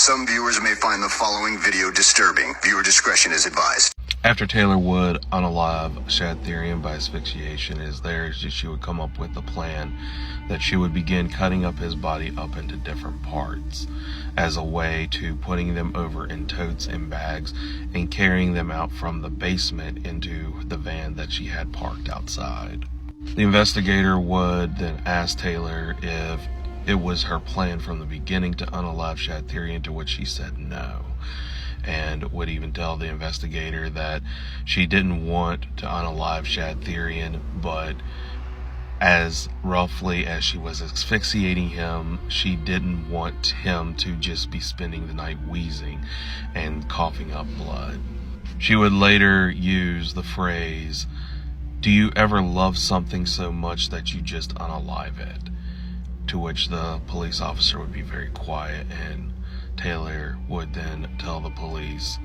Some viewers may find the following video disturbing. Viewer discretion is advised. After Taylor would unalive Shad Therian by asphyxiation, she would come up with a plan that she would begin cutting up his body up into different parts as a way to putting them over in totes and bags and carrying them out from the basement into the van that she had parked outside. The investigator would then ask Taylor if it was her plan from the beginning to unalive Shad Therian, to which she said no, and would even tell the investigator that she didn't want to unalive Shad Therian, but as roughly as she was asphyxiating him, she didn't want him to just be spending the night wheezing and coughing up blood. She would later use the phrase, "Do you ever love something so much that you just unalive it?" To which the police officer would be very quiet, and Taylor would then tell the police,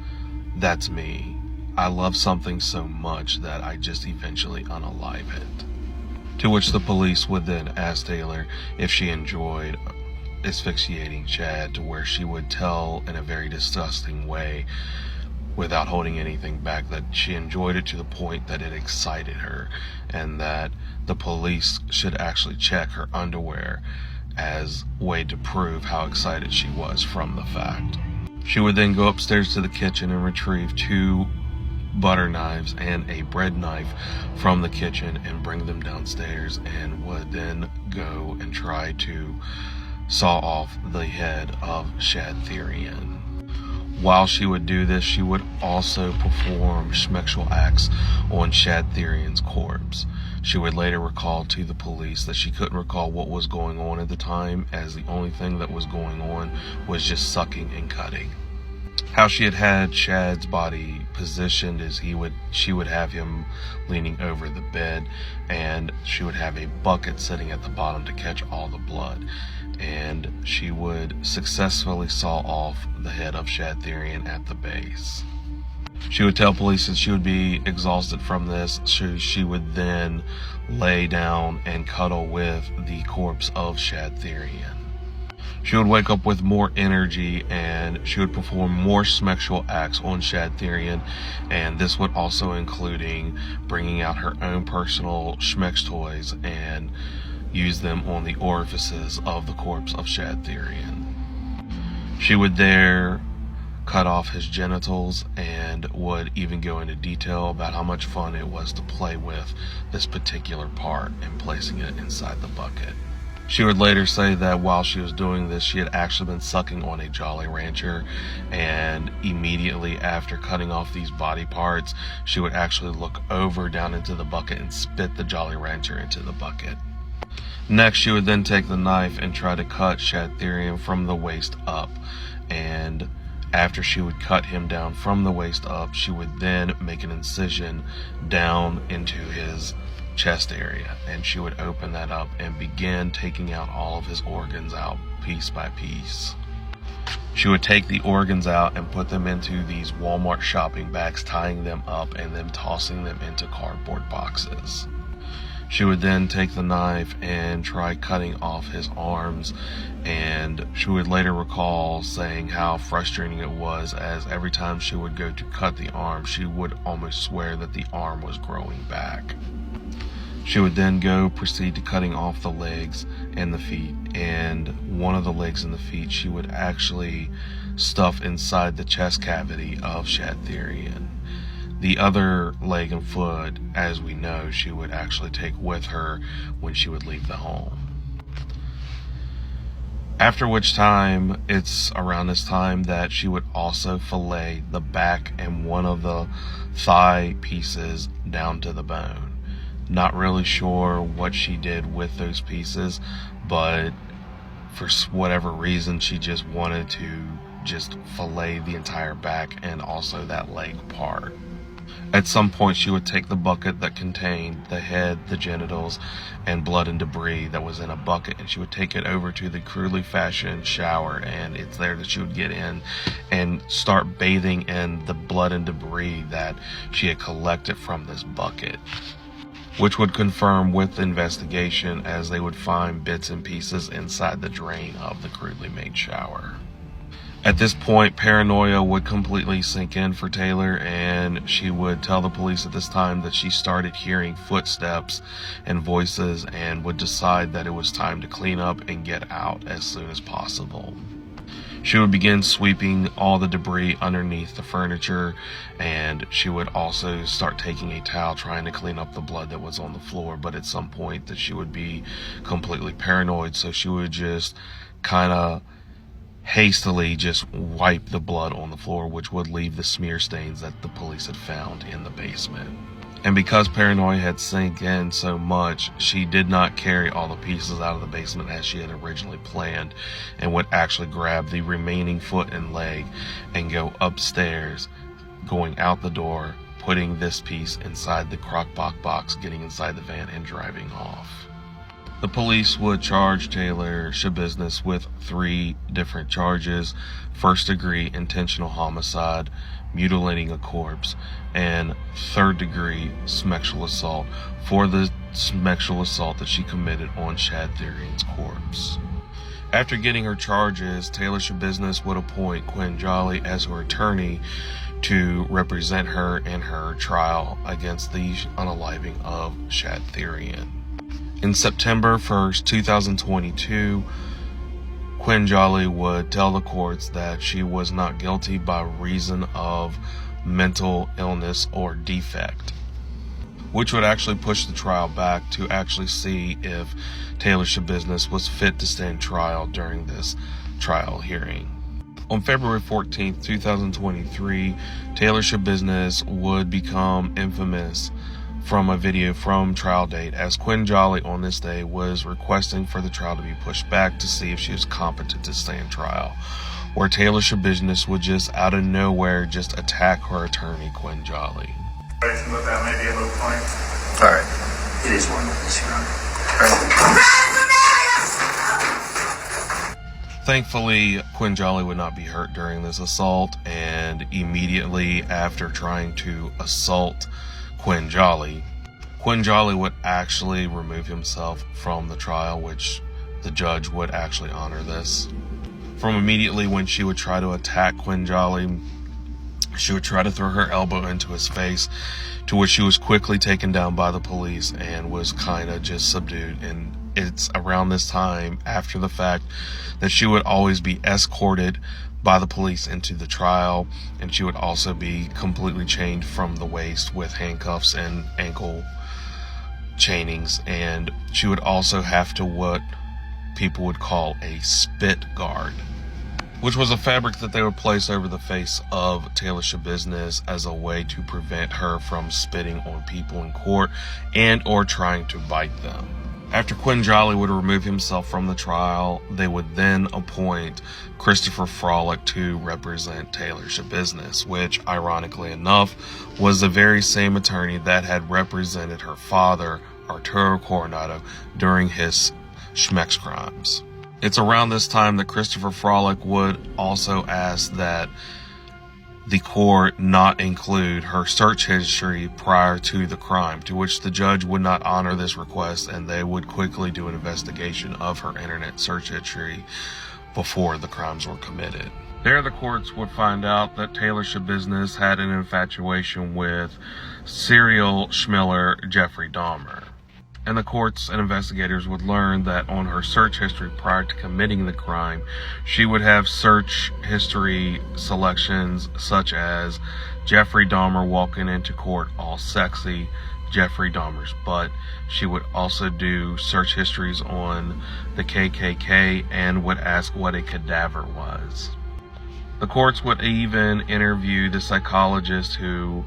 "That's me. I love something so much that I just eventually unalive it." To which the police would then ask Taylor if she enjoyed asphyxiating Shad, to where she would tell in a very disgusting way, without holding anything back, that she enjoyed it to the point that it excited her, and that the police should actually check her underwear as a way to prove how excited she was from the fact. She would then go upstairs to the kitchen and retrieve 2 butter knives and a bread knife from the kitchen and bring them downstairs, and would then go and try to saw off the head of Shad Therian. While she would do this, she would also perform sexual acts on Shad Therian's corpse. She would later recall to the police that she couldn't recall what was going on at the time, as the only thing that was going on was just sucking and cutting. How she had Shad's body positioned is she would have him leaning over the bed, and she would have a bucket sitting at the bottom to catch all the blood, and she would successfully saw off the head of Shad Therian at the base. She would tell police that she would be exhausted from this, so she would then lay down and cuddle with the corpse of Shad Therian. She would wake up with more energy, and she would perform more sexual acts on Shad Therian, and this would also including bringing out her own personal schmex toys and use them on the orifices of the corpse of Shad Therian. She would there cut off his genitals, and would even go into detail about how much fun it was to play with this particular part and placing it inside the bucket. She would later say that while she was doing this, she had actually been sucking on a Jolly Rancher, and immediately after cutting off these body parts, she would actually look over down into the bucket and spit the Jolly Rancher into the bucket. Next, she would then take the knife and try to cut Shad Therian from the waist up, and after she would cut him down from the waist up, she would then make an incision down into his chest area, and she would open that up and begin taking out all of his organs out piece by piece. She would take the organs out and put them into these Walmart shopping bags, tying them up and then tossing them into cardboard boxes. She would then take the knife and try cutting off his arms, and she would later recall saying how frustrating it was, as every time she would go to cut the arm, she would almost swear that the arm was growing back. She would then proceed to cutting off the legs and the feet, and one of the legs and the feet she would actually stuff inside the chest cavity of Shad Therian. The other leg and foot, as we know, she would actually take with her when she would leave the home. After which time, it's around this time that she would also fillet the back and one of the thigh pieces down to the bone. Not really sure what she did with those pieces, but for whatever reason, she just wanted to just fillet the entire back and also that leg part. At some point, she would take the bucket that contained the head, the genitals, and blood and debris that was in a bucket, and she would take it over to the crudely fashioned shower, and it's there that she would get in and start bathing in the blood and debris that she had collected from this bucket, which would confirm with the investigation, as they would find bits and pieces inside the drain of the crudely made shower. At this point, paranoia would completely sink in for Taylor, and she would tell the police at this time that she started hearing footsteps and voices and would decide that it was time to clean up and get out as soon as possible. She would begin sweeping all the debris underneath the furniture, and she would also start taking a towel trying to clean up the blood that was on the floor. But at some point that she would be completely paranoid, so she would just kind of hastily just wipe the blood on the floor, which would leave the smear stains that the police had found in the basement. And because paranoia had sank in so much, she did not carry all the pieces out of the basement as she had originally planned, and would actually grab the remaining foot and leg and go upstairs, going out the door, putting this piece inside the crock-pot box, getting inside the van, and driving off. The police would charge Taylor Schabusiness with 3 different charges: first-degree intentional homicide, mutilating a corpse, and third-degree sexual assault for the sexual assault that she committed on Shad Therian's corpse. After getting her charges, Taylor Schabusiness would appoint Quinn Jolly as her attorney to represent her in her trial against the unaliving of Shad Therian. In September 1st, 2022, Quinn Jolly would tell the courts that she was not guilty by reason of mental illness or defect, which would actually push the trial back to actually see if Taylor Schabusiness was fit to stand trial during this trial hearing. On February 14th, 2023, Taylor Schabusiness would become infamous from a video from trial date, as Quinn Jolly on this day was requesting for the trial to be pushed back to see if she was competent to stand trial, where Taylor Schabusiness would just out of nowhere just attack her attorney, Quinn Jolly. That may be a little point. All right. It is one witness, Your Honor. Thankfully, Quinn Jolly would not be hurt during this assault, and immediately after trying to assault Quinn Jolly would actually remove himself from the trial, which the judge would actually honor this. From immediately when she would try to attack Quinn Jolly, she would try to throw her elbow into his face, to which she was quickly taken down by the police and was kind of just subdued. And it's around this time, after the fact, that she would always be escorted by the police into the trial, and she would also be completely chained from the waist with handcuffs and ankle chainings, and she would also have to what people would call a spit guard, which was a fabric that they would place over the face of Taylor Schabusiness as a way to prevent her from spitting on people in court and or trying to bite them. After Quinn Jolly would remove himself from the trial, they would then appoint Christopher Frolick to represent Taylor Schabusiness, which, ironically enough, was the very same attorney that had represented her father, Arturo Coronado, during his Schmeck's crimes. It's around this time that Christopher Frolick would also ask that the court not include her search history prior to the crime, to which the judge would not honor this request, and they would quickly do an investigation of her internet search history before the crimes were committed. There, the courts would find out that Taylor Schabusiness had an infatuation with serial schmiller Jeffrey Dahmer. And the courts and investigators would learn that on her search history prior to committing the crime, she would have search history selections such as Jeffrey Dahmer walking into court all sexy, Jeffrey Dahmer's butt. She would also do search histories on the KKK and would ask what a cadaver was. The courts would even interview the psychologist who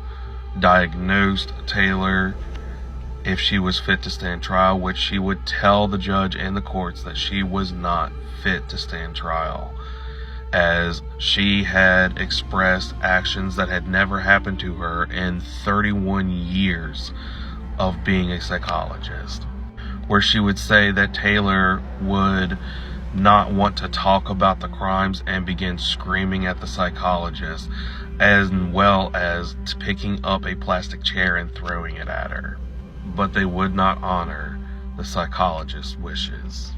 diagnosed Taylor if she was fit to stand trial, which she would tell the judge and the courts that she was not fit to stand trial, as she had expressed actions that had never happened to her in 31 years of being a psychologist, where she would say that Taylor would not want to talk about the crimes and begin screaming at the psychologist, as well as picking up a plastic chair and throwing it at her. But they would not honor the psychologist's wishes.